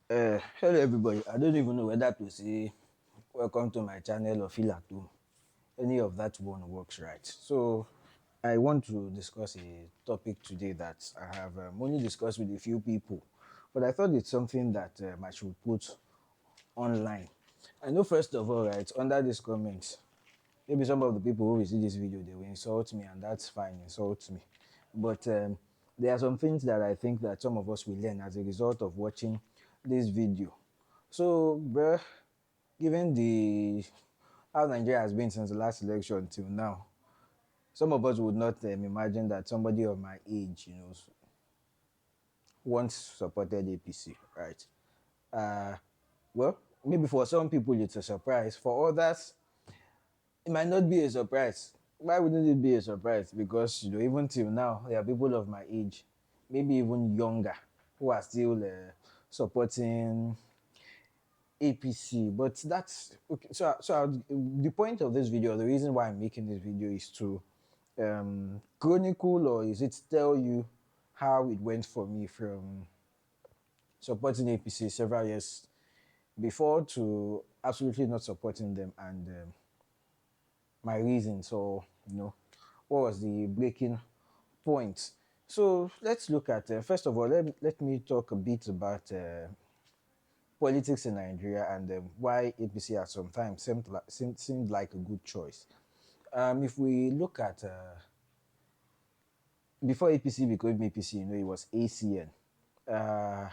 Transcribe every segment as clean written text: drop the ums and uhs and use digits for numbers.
Hello everybody. I don't even know whether to say welcome to my channel or feel at home. Any of that one works, right? So I want to discuss a topic today that I have only discussed with a few people, but I thought it's something that I should put online. I know first of all, right, under this comment, maybe some of the people who will see this video, they will insult me, and that's fine, insult me. But there are some things that I think that some of us will learn as a result of watching this video. So, bruh, given the how Nigeria has been since the last election till now, some of us would not imagine that somebody of my age, once supported APC, right? Uh, well, maybe for some people it's a surprise. For others, it might not be a surprise. Why wouldn't it be a surprise? Because even till now, there are people of my age, maybe even younger, who are still supporting APC. But that's okay. The point of this video, the reason why I'm making this video is to chronicle, or is it tell you how it went for me from supporting APC several years before to absolutely not supporting them, and my reason. So, what was the breaking point? So let's look at, first of all, let me talk a bit about politics in Nigeria, and why APC at some time seemed like a good choice. If we look at, before APC became APC, it was ACN. Uh,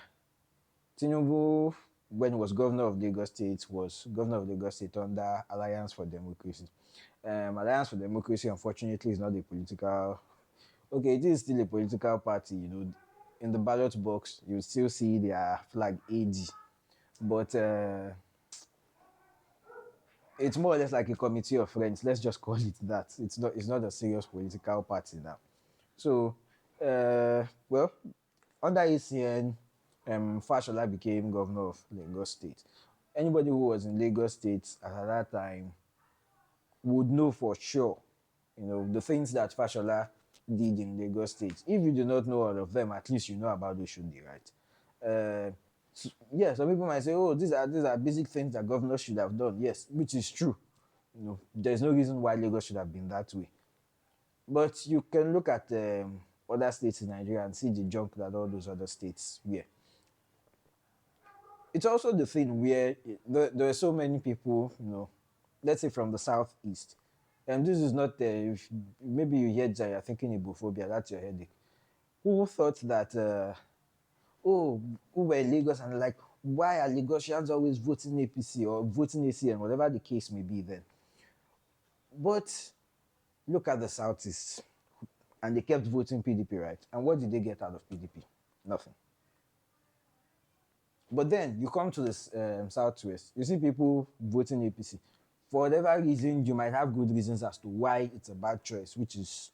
Tinubu, when he was governor of Lagos State, was governor of Lagos State under Alliance for Democracy. Alliance for Democracy, unfortunately, is not a political. Okay, it is still a political party. In the ballot box, you still see their flag AD, but it's more or less like a committee of friends. Let's just call it that. It's not. It's not a serious political party now. So, well, under ACN, Fashola became governor of Lagos State. Anybody who was in Lagos State at that time would know for sure, the things that Fashola did in Lagos State. If you do not know all of them, at least you know about Oshodi, right? Yeah, some people might say, "Oh, these are basic things that governors should have done." Yes, which is true. There's no reason why Lagos should have been that way. But you can look at other states in Nigeria and see the junk that all those other states were. It's also the thing where there are so many people, let's say from the southeast. And this is not, if maybe you hear that you're thinking Ibophobia, that's your headache. Who thought that, oh, who were in Lagos and like, why are Lagosians always voting APC or voting ACN, whatever the case may be then? But look at the southeast, and they kept voting PDP, right? And what did they get out of PDP? Nothing. But then you come to this southwest, you see people voting APC. For whatever reason, you might have good reasons as to why it's a bad choice, which is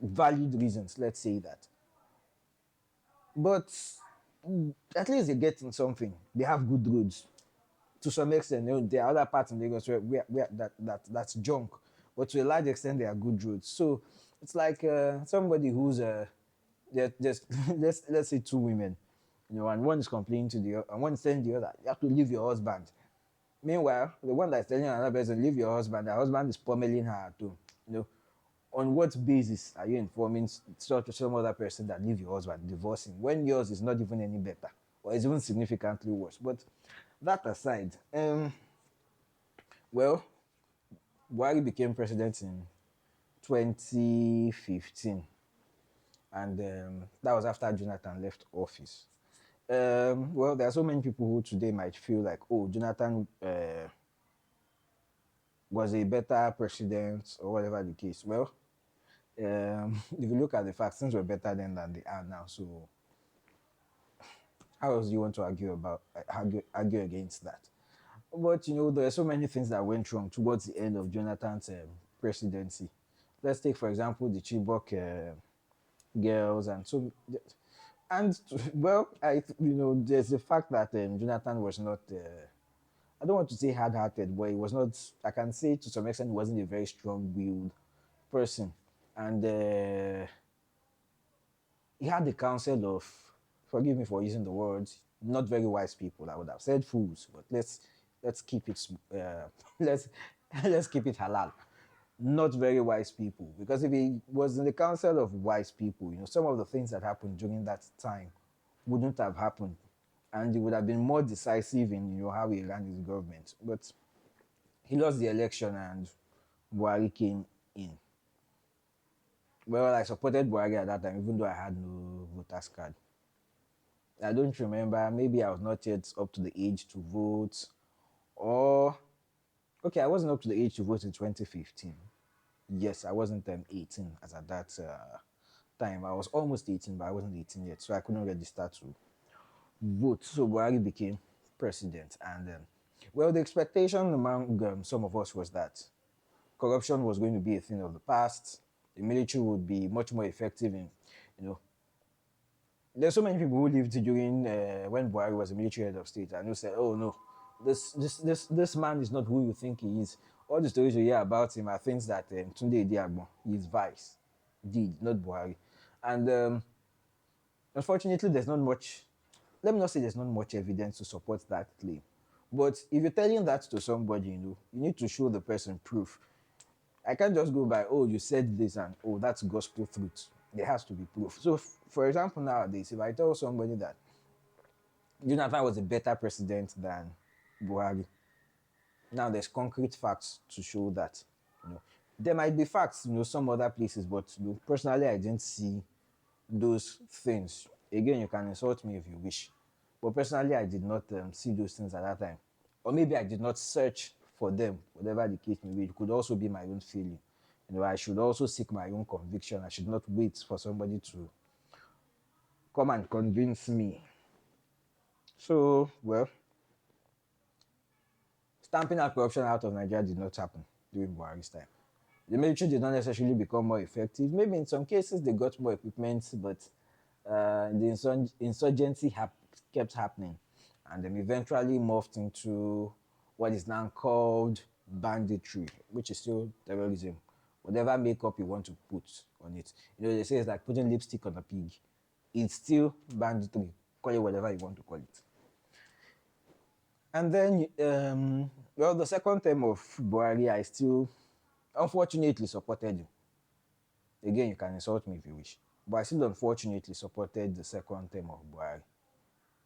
valid reasons, let's say that. But at least they're getting something. They have good roads. To some extent, there are other parts in Lagos where that's junk. But to a large extent, they are good roads. So it's like somebody who's just let's say two women, and one is complaining to the other, and one is telling the other, you have to leave your husband. Meanwhile, the one that's telling another person, leave your husband, the husband is pummeling her at home. On what basis are you informing some other person that leave your husband, divorcing, when yours is not even any better, or is even significantly worse? But that aside, well, Buhari became president in 2015, and that was after Jonathan left office. Well, there are so many people who today might feel like, oh, Jonathan was a better president or whatever the case. Well, if you look at the facts, things were better then than they are now. So, how else do you want to argue against that? But there are so many things that went wrong towards the end of Jonathan's presidency. Let's take, for example, the Chibok girls, and well, there's the fact that Jonathan was not. I don't want to say hard-hearted, but he was not. I can say to some extent he wasn't a very strong-willed person, and he had the counsel of forgive me for using the words, not very wise people. I would have said fools, but let's keep it let's let's keep it halal. Not very wise people, because if he was in the council of wise people, some of the things that happened during that time wouldn't have happened, and he would have been more decisive in how he ran his government. But he lost the election, and Buhari came in. Well, I supported Buhari at that time, even though I had no voters card. I don't remember. Maybe I was not yet up to the age to vote, or okay, I wasn't up to the age to vote in 2015. Yes, I wasn't 18 as at that time. I was almost 18, but I wasn't 18 yet, so I couldn't register to vote. So Buhari became president, and well, the expectation among some of us was that corruption was going to be a thing of the past. The military would be much more effective in, you know, there's so many people who lived during when Buhari was a military head of state and who said, "Oh no, this man is not who you think he is." All the stories you hear about him are things that Tunde Ediagbon, his vice, did, not Buhari. And unfortunately, there's not much. Let me not say there's not much evidence to support that claim. But if you're telling that to somebody, you need to show the person proof. I can't just go by, oh, you said this and oh, that's gospel truth. There has to be proof. So, for example, nowadays, if I tell somebody that Jonathan was a better president than Buhari, now there's concrete facts to show that. There might be facts, some other places, but personally, I didn't see those things. Again, you can insult me if you wish, but personally, I did not see those things at that time, or maybe I did not search for them. Whatever the case may be, it could also be my own feeling. I should also seek my own conviction. I should not wait for somebody to come and convince me. So, well, stamping out corruption out of Nigeria did not happen during Buhari's time. The military did not necessarily become more effective. Maybe in some cases they got more equipment, but the insurgency kept happening, and then eventually morphed into what is now called banditry, which is still terrorism. Whatever makeup you want to put on it. They say it's like putting lipstick on a pig. It's still banditry. Call it whatever you want to call it. And then, well, the second term of Buhari, I still, unfortunately, supported him. Again, you can insult me if you wish. But I still, unfortunately, supported the second term of Buhari.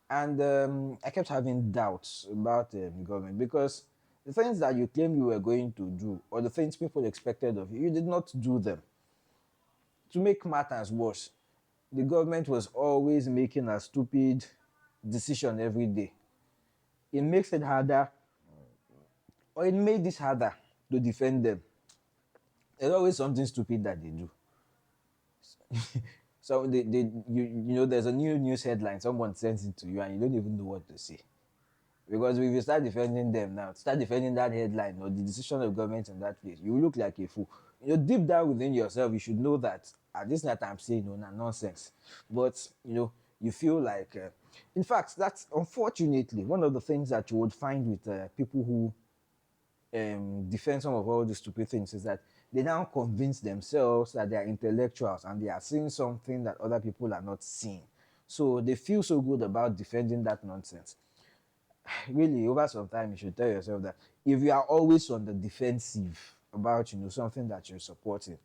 And I kept having doubts about the government, because the things that you claim you were going to do, or the things people expected of you, you did not do them. To make matters worse, the government was always making a stupid decision every day. It makes it harder, or it made it harder to defend them. There's always something stupid that they do. So there's a new news headline, someone sends it to you, and you don't even know what to say. Because if you start defending them now, start defending that headline or the decision of government in that place, you look like a fool. Deep down within yourself, you should know that at this night I'm saying nonsense. But you feel like, in fact, that's unfortunately one of the things that you would find with people who defend some of all these stupid things, is that they now convince themselves that they are intellectuals and they are seeing something that other people are not seeing. So they feel so good about defending that nonsense. Really, over some time, you should tell yourself that if you are always on the defensive about something that you're supporting,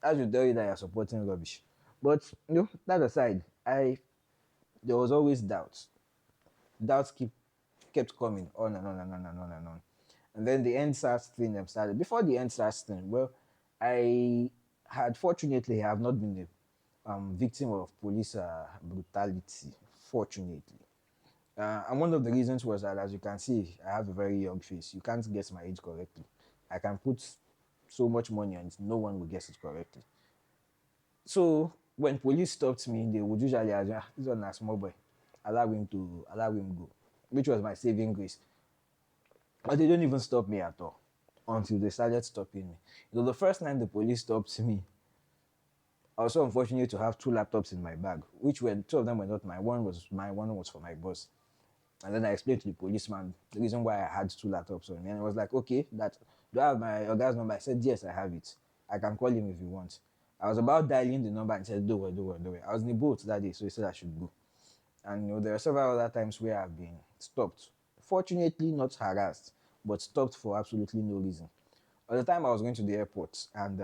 that should tell you that you're supporting rubbish. But that aside, there was always doubts. Doubts kept coming on and on and on and on and on. And then the EndSARS thing started. Before the EndSARS thing, well, I had fortunately have not been a victim of police brutality, fortunately. And one of the reasons was that, as you can see, I have a very young face. You can't guess my age correctly. I can put so much money on it, no one will guess it correctly. So when police stopped me, they would usually ask, this one a small boy, allow him go, which was my saving grace. But they don't even stop me at all until they started stopping me. The first time the police stopped me, I was so unfortunate to have two laptops in my bag, which were, two of them were not mine. One was for my boss. And then I explained to the policeman the reason why I had two laptops on me. And he was like, okay, do I have my guy's number? I said, yes, I have it. I can call him if you want. I was about dialing the number and he said, don't worry. I was in the boat that day, so he said I should go. And there are several other times where I've been stopped. Fortunately, not harassed, but stopped for absolutely no reason. At the time I was going to the airport, and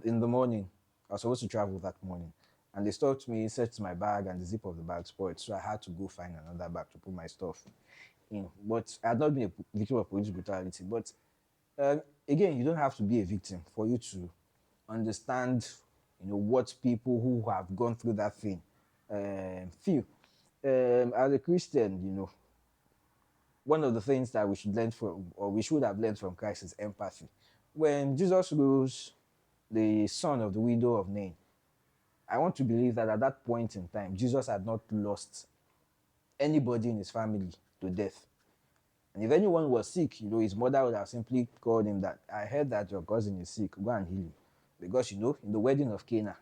in the morning, I was supposed to travel that morning, and they stopped me, searched my bag, and the zip of the bag spoiled. So I had to go find another bag to put my stuff in. But I had not been a victim of police brutality. But um, again, you don't have to be a victim for you to understand, what people who have gone through that thing feel. As a Christian, one of the things that we should learn from, or we should have learned from Christ, is empathy. When Jesus rose the son of the widow of Nain, I want to believe that at that point in time, Jesus had not lost anybody in his family to death. And if anyone was sick, his mother would have simply called him that, I heard that your cousin is sick, go and heal him. Because, in the wedding of Cana,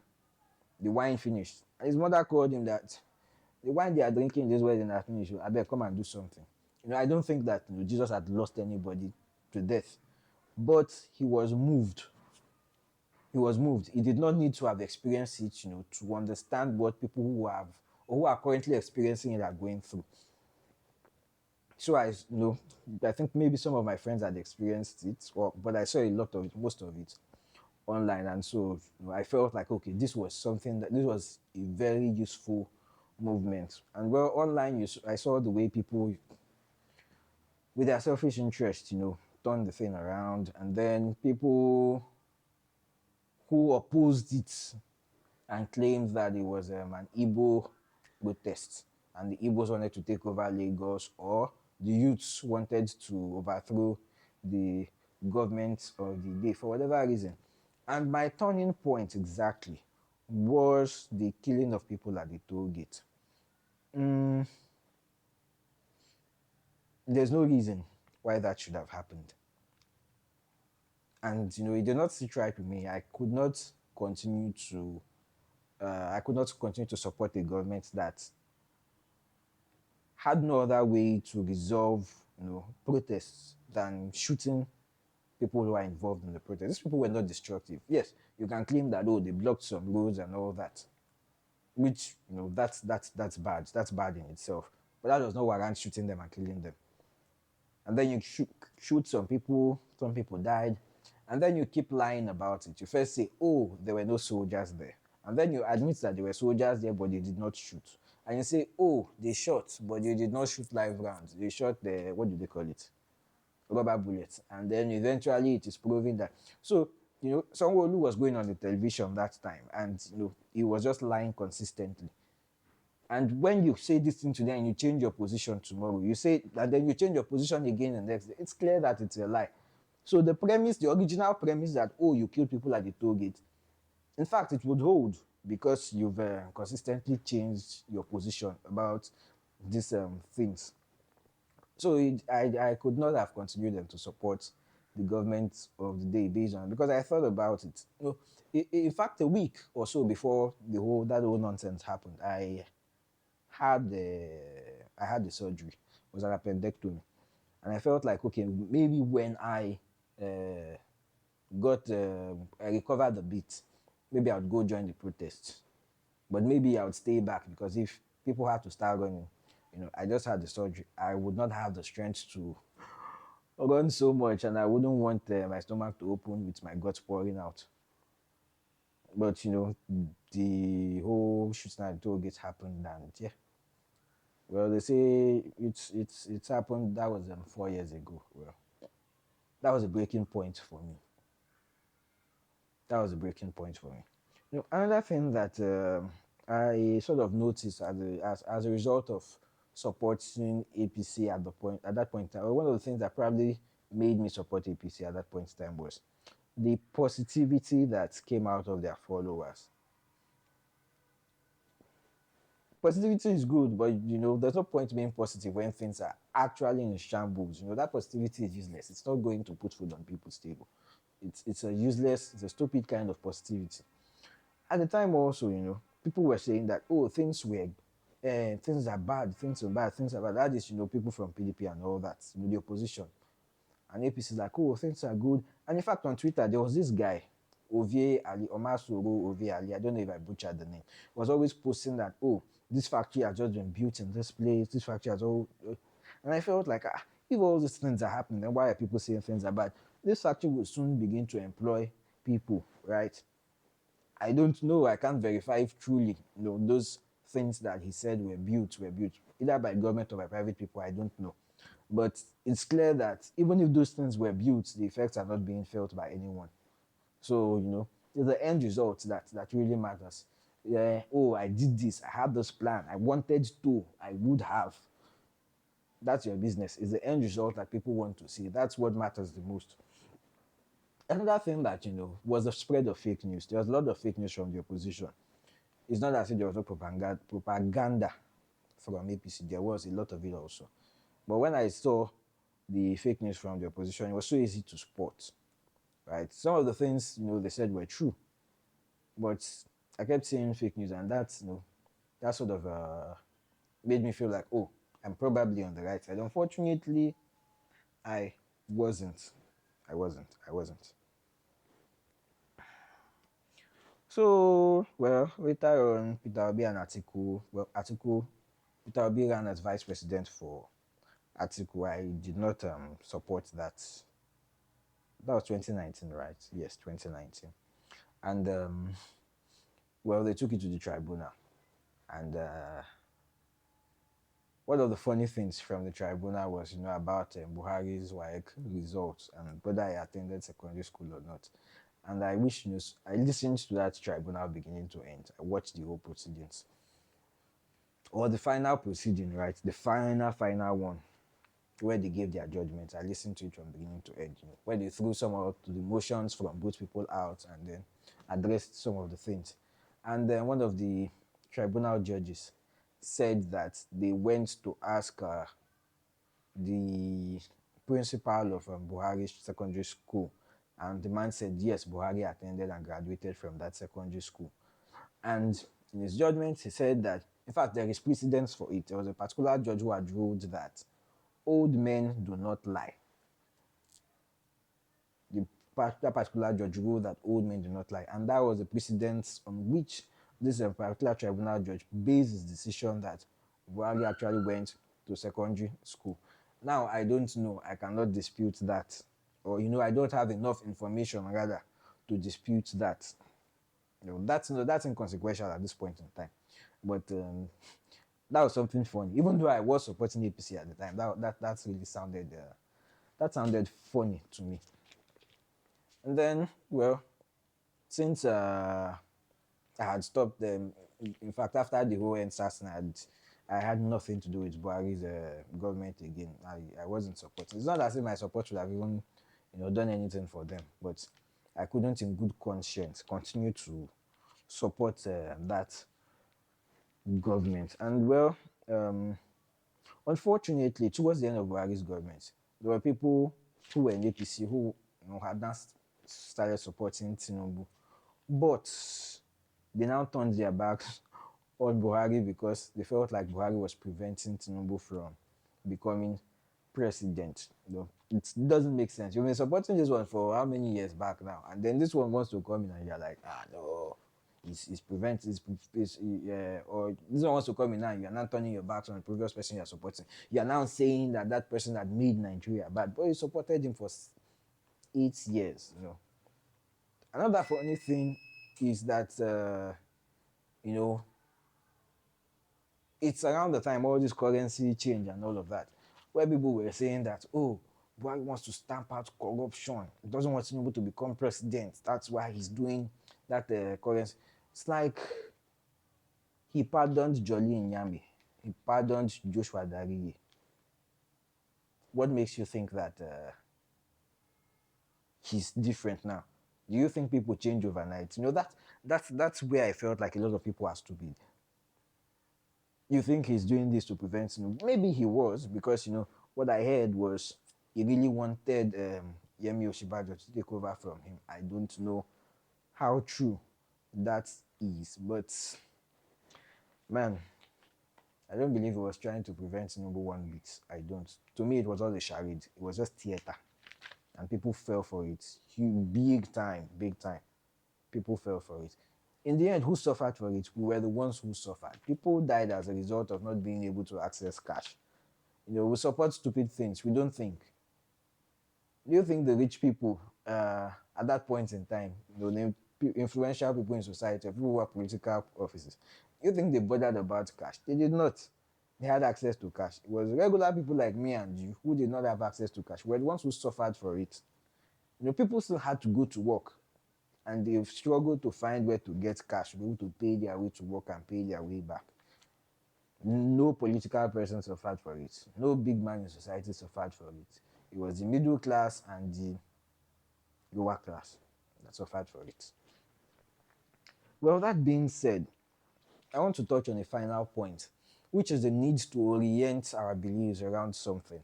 the wine finished. And his mother called him that, the wine they are drinking in this wedding has finished. I better come and do something. I don't think that Jesus had lost anybody to death. But he was moved. He was moved. He did not need to have experienced it, to understand what people who have, or who are currently experiencing it, are going through. So I think maybe some of my friends had experienced it, but I saw a lot of it, most of it, online, and so I felt like, okay, this was a very useful movement. And well, online, I saw the way people, with their selfish interest, turn the thing around, and then people who opposed it and claimed that it was an Igbo protest, and the Igbos wanted to take over Lagos, or the youths wanted to overthrow the government of the day for whatever reason. And my turning point exactly was the killing of people at the toll gate. Mm, there's no reason why that should have happened. And it did not sit right with me. I could not continue to support a government that had no other way to resolve, protests than shooting people who are involved in the protest. These people were not destructive. Yes, you can claim that, they blocked some roads and all that, which, that's bad. That's bad in itself. But that does not warrant shooting them and killing them. And then you shoot some people died, and then you keep lying about it. You first say, oh, there were no soldiers there. And then you admit that there were soldiers there, but they did not shoot. And you say, oh, they shot, but they did not shoot live rounds. They shot what do they call it? Rubber bullets. And then eventually it is proven that. So, someone who was going on the television that time, and, he was just lying consistently. And when you say this thing today and you change your position tomorrow, you say, and then you change your position again the next day, it's clear that it's a lie. So the original premise that, oh, you killed people at the toll gate, in fact, it would hold, because you've consistently changed your position about these things. So I could not have continued them to support the government of the day based on, because I thought about it. In fact, a week or so before that whole nonsense happened, I had the surgery. It was an appendectomy, and I felt like, okay, maybe when uh, I recovered a bit, maybe I would go join the protest, but maybe I would stay back, because if people had to start running, I just had the surgery, I would not have the strength to run so much, and I wouldn't want my stomach to open with my guts pouring out. But the whole shooting at the toll gate happened, and yeah. Well, they say it's happened. That was 4 years ago. Well, that was a breaking point for me. That was a breaking point for me. Another thing that I sort of noticed as a result of supporting APC at that point in time, one of the things that probably made me support APC at that point in time was the positivity that came out of their followers. Positivity is good, but there's no point being positive when things are actually in shambles. That positivity is useless. It's not going to put food on people's table. It's a stupid kind of positivity. At the time also, people were saying that, oh, things are bad, things are bad, things are bad. That is, people from PDP and all that, the opposition. And APC is like, oh, things are good. And in fact, on Twitter, there was this guy, Ovie Ali, Omasoro Ovie Ali, I don't know if I butchered the name, was always posting that, oh, this factory has just been built in this place, this factory has all, and I felt like, if all these things are happening, then why are people saying things are bad? This factory will soon begin to employ people, right? I don't know, I can't verify if truly, those things that he said were built, either by government or by private people, I don't know. But it's clear that even if those things were built, the effects are not being felt by anyone. So, it's the end result that really matters. Yeah, oh, I did this, I had this plan, I wanted to, I would have. That's your business. It's the end result that people want to see. That's what matters the most. Another thing that, was the spread of fake news. There was a lot of fake news from the opposition. It's not as if there was no propaganda from APC. There was a lot of it also. But when I saw the fake news from the opposition, it was so easy to spot, right? Some of the things, they said were true, but I kept seeing fake news, and that sort of made me feel like, oh, I'm probably on the right side. Unfortunately, I wasn't. I wasn't. So, well, later on, Peter Obi and Peter Obi ran as vice president for Atiku. I did not support that. That was 2019, right? Yes, 2019. And, well, they took it to the tribunal. And one of the funny things from the tribunal was, about Buhari's WAEC results and whether I attended secondary school or not. And I wish, I listened to that tribunal beginning to end. I watched the whole proceedings. Or the final proceeding, right? The final one, where they gave their judgment. I listened to it from beginning to end, where they threw some of the motions from both people out and then addressed some of the things. And then one of the tribunal judges said that they went to ask the principal of Buhari's secondary school, and the man said yes, Buhari attended and graduated from that secondary school. And in his judgment, he said that, in fact, there is precedence for it. There was a particular judge who had ruled that old men do not lie. That particular judge ruled that old men do not lie, and that was the precedence on which this particular tribunal judge based his decision that Buhari actually went to secondary school. Now, I don't know, I cannot dispute that, or I don't have enough information rather to dispute that. That's inconsequential at this point in time. But that was something funny. Even though I was supporting APC at the time, that really sounded funny to me. And then, well, since I had stopped them, in fact, after the whole NSAS, I had nothing to do with Buhari's government again. I wasn't supporting. It's not as if my support would have even, done anything for them, but I couldn't, in good conscience, continue to support that government. And well, unfortunately, towards the end of Buhari's government, there were people who were in APC who had not started supporting Tinubu, but they now turned their backs on Buhari because they felt like Buhari was preventing Tinubu from becoming president. It doesn't make sense. You've been supporting this one for how many years back now, and then this one wants to come in and you're like, no, it's preventing, or this one wants to come in now and you're not turning your backs on the previous person you're supporting. You're now saying that person had made Nigeria bad, but you supported him for 8 years. Another funny thing is that it's around the time all this currency change and all of that, where people were saying that, oh, Buhari wants to stamp out corruption. He doesn't want Tinubu to become president. That's why he's doing that currency. It's like he pardoned Jolly Nyame. He pardoned Joshua Dariye. What makes you think that he's different now? Do you think people change overnight? That's where I felt like a lot of people are stupid. You think he's doing this to prevent Tinubu? Maybe he was, because what I heard was he really wanted Yemi Osinbajo to take over from him. I don't know how true that is, but man, I don't believe he was trying to prevent Tinubu one bit. I don't. To me, it was all a charade. It was just theater, and people fell for it. Big time. People fell for it. In the end, who suffered for it? We were the ones who suffered. People died as a result of not being able to access cash. We support stupid things. We don't think. Do you think the rich people at that point in time, influential people in society, people who were political offices, you think they bothered about cash? They did not. They had access to cash. It was regular people like me and you who did not have access to cash. We're the ones who suffered for it. People still had to go to work, and they've struggled to find where to get cash to be able to pay their way to work and pay their way back. No political person suffered for it. No big man in society suffered for it. It was the middle class and the lower class that suffered for it. Well, that being said, I want to touch on a final point, which is the need to orient our beliefs around something.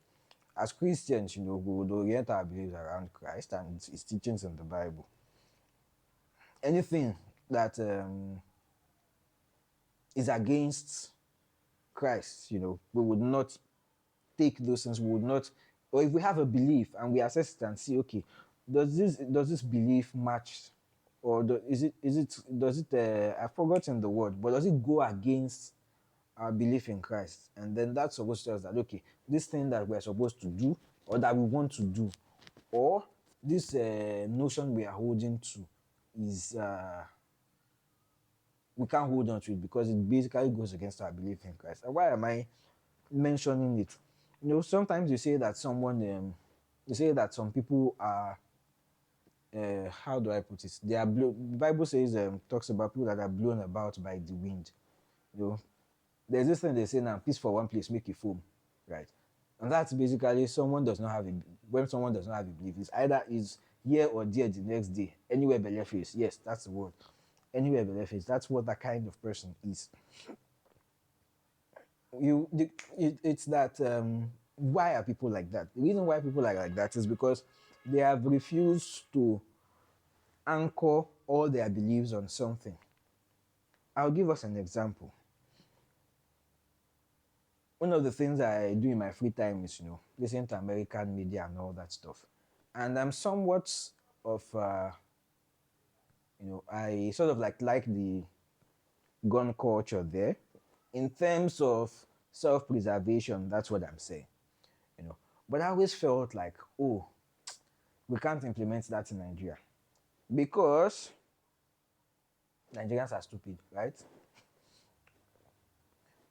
As Christians, we would orient our beliefs around Christ and his teachings in the Bible. Anything that is against Christ, we would not take those things. We would not, or if we have a belief and we assess it and see, okay, does this belief match, or does it I've forgotten the word, but does it go against our belief in Christ? And then that's supposed to tell us that, okay, this thing that we're supposed to do or that we want to do, or this notion we are holding to is we can't hold on to it because it basically goes against our belief in Christ. And why am I mentioning it? Sometimes you say that you say that some people are, how do I put it? They are the Bible says, talks about people that are blown about by the wind. There's this thing they say now: peace for one place, make it foam, right? And that's basically when someone does not have a belief, it's either is here or there the next day, anywhere belle face. Yes, that's the word. Anywhere belle face. That's what that kind of person is. It's that why are people like that? The reason why people are like that is because they have refused to anchor all their beliefs on something. I'll give us an example. One of the things I do in my free time is, listen to American media and all that stuff. And I'm somewhat of, I sort of like the gun culture there. In terms of self-preservation, that's what I'm saying. But I always felt like, oh, we can't implement that in Nigeria because Nigerians are stupid, right?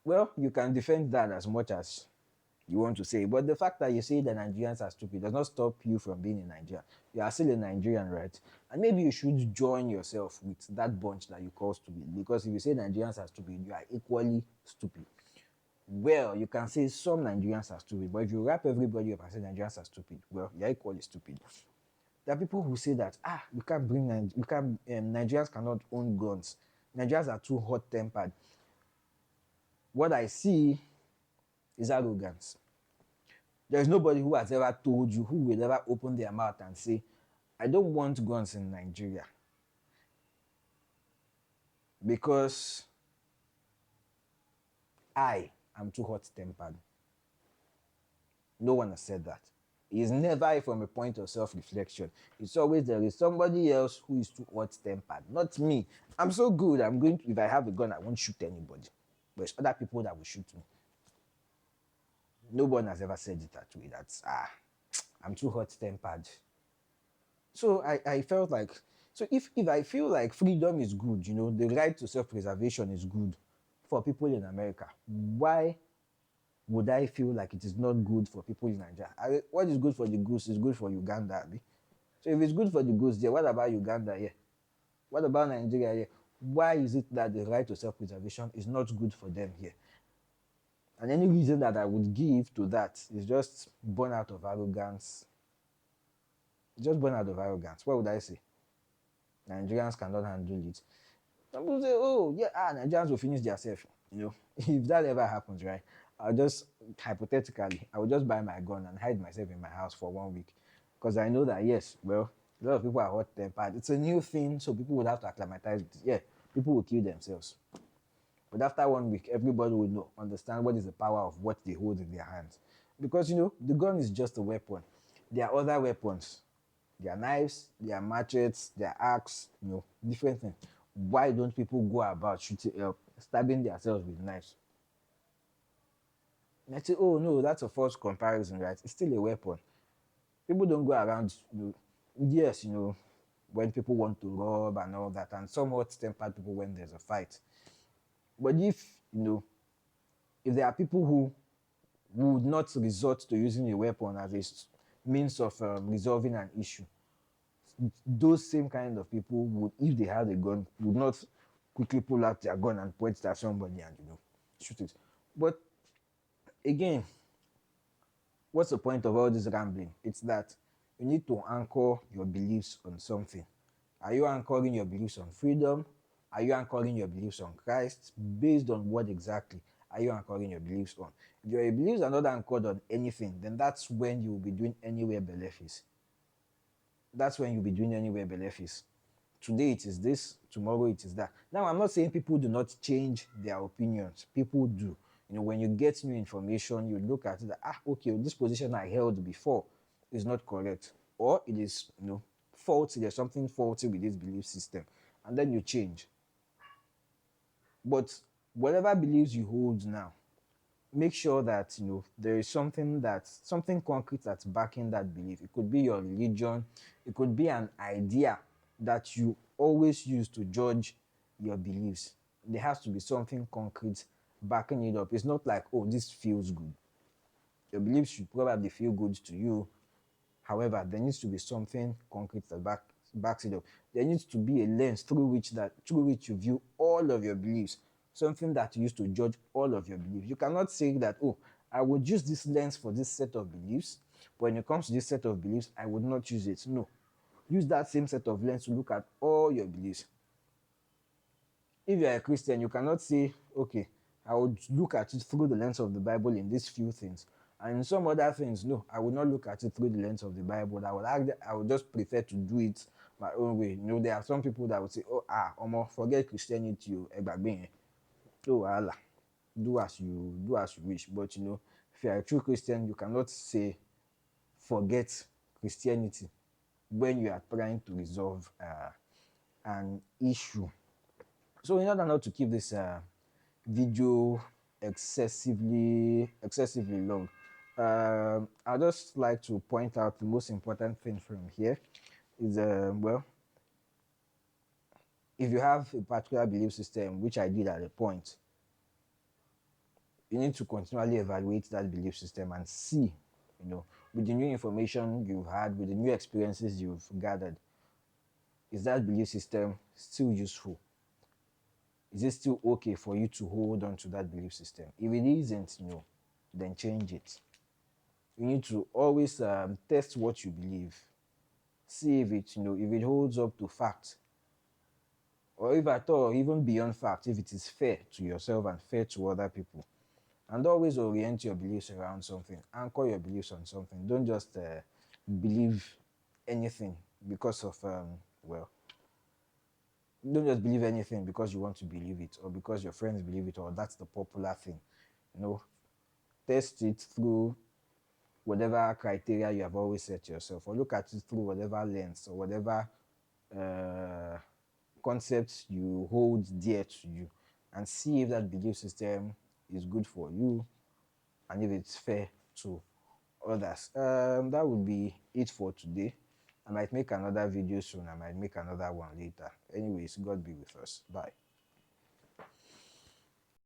Well, you can defend that as much as you want to say, but the fact that you say the Nigerians are stupid does not stop you from being in Nigeria. You are still a Nigerian, right? And maybe you should join yourself with that bunch that you call stupid, because if you say Nigerians are stupid, you are equally stupid. Well, you can say some Nigerians are stupid, but if you wrap everybody up and say Nigerians are stupid, well, you're equally stupid. There are people who say that Nigerians cannot own guns. Nigerians are too hot-tempered. What I see is arrogance. There is nobody who has ever told you, who will ever open their mouth and say, I don't want guns in Nigeria because I am too hot-tempered. No one has said that. It's never from a point of self-reflection. It's always there is somebody else who is too hot-tempered, not me. I'm so good. If I have a gun, I won't shoot anybody. But it's other people that will shoot me. No one has ever said it that way. That's, I'm too hot-tempered. So I felt like, so if I feel like freedom is good, the right to self-preservation is good for people in America, why would I feel like it is not good for people in Nigeria? What is good for the goose is good for Uganda. So if it's good for the goose there, what about Uganda here? What about Nigeria here? Why is it that the right to self-preservation is not good for them here? And any reason that I would give to that is just born out of arrogance. Just born out of arrogance. What would I say? Nigerians cannot handle it. Some people say, oh, yeah, Nigerians will finish themselves. If that ever happens, right, I will just buy my gun and hide myself in my house for 1 week. Because I know that, yes, well, a lot of people are hot-tempered. It's a new thing, so people would have to acclimatize with it. Yeah, people will kill themselves. But after 1 week, everybody will understand what is the power of what they hold in their hands. Because, the gun is just a weapon. There are other weapons. There are knives, there are machetes, there are axe, different things. why don't people go about shooting, stabbing themselves with knives? And I say, oh no, that's a false comparison, right? It's still a weapon. People don't go around, yes, when people want to rob and all that, and some hot-tempered people when there's a fight. But if there are people who would not resort to using a weapon as a means of resolving an issue, those same kind of people would, if they had a gun, would not quickly pull out their gun and point it at somebody and shoot it. But again, what's the point of all this rambling? It's that you need to anchor your beliefs on something. Are you anchoring your beliefs on freedom? Are you anchoring your beliefs on Christ? Based on what exactly are you anchoring your beliefs on? If your beliefs are not anchored on anything, then that's when you will be doing anywhere belief is. That's when you'll be doing anywhere belief is. Today it is this, tomorrow it is that. Now, I'm not saying people do not change their opinions. People do. When you get new information, you look at it, okay, this position I held before is not correct, or it is, faulty. There's something faulty with this belief system, and then you change. But whatever beliefs you hold now, make sure that there is something concrete that's backing that belief. It could be your religion, it could be an idea that you always use to judge your beliefs. There has to be something concrete backing it up. It's not like, oh, this feels good. Your beliefs should probably feel good to you. However, there needs to be something concrete that backs it up. There needs to be a lens through which you view all of your beliefs, something that you use to judge all of your beliefs. You cannot say that, oh, I would use this lens for this set of beliefs, but when it comes to this set of beliefs, I would not use it. No. Use that same set of lens to look at all your beliefs. If you're a Christian, you cannot say, okay, I would look at it through the lens of the Bible in these few things. And in some other things, no, I would not look at it through the lens of the Bible. I would just prefer to do it my own way. There are some people that would say, oh, Omo, forget Christianity, oh, Allah, do as you wish. But if you are a true Christian, you cannot say forget Christianity when you are trying to resolve an issue. So in order not to keep this video excessively long, I'd just like to point out the most important thing from here is if you have a particular belief system, which I did at a point, you need to continually evaluate that belief system and see, with the new information you've had, with the new experiences you've gathered, is that belief system still useful? Is it still okay for you to hold on to that belief system? If it isn't, then change it. You need to always test what you believe. See if it holds up to fact. Or if at all, even beyond fact, if it is fair to yourself and fair to other people. And always orient your beliefs around something. Anchor your beliefs on something. Don't just believe anything because of, don't just believe anything because you want to believe it or because your friends believe it or that's the popular thing. Test it through whatever criteria you have always set yourself, or look at it through whatever lens or whatever concepts you hold dear to you, and see if that belief system is good for you and if it's fair to others. That would be it for today. I might make another video soon. I might make another one later. Anyways, God be with us. Bye.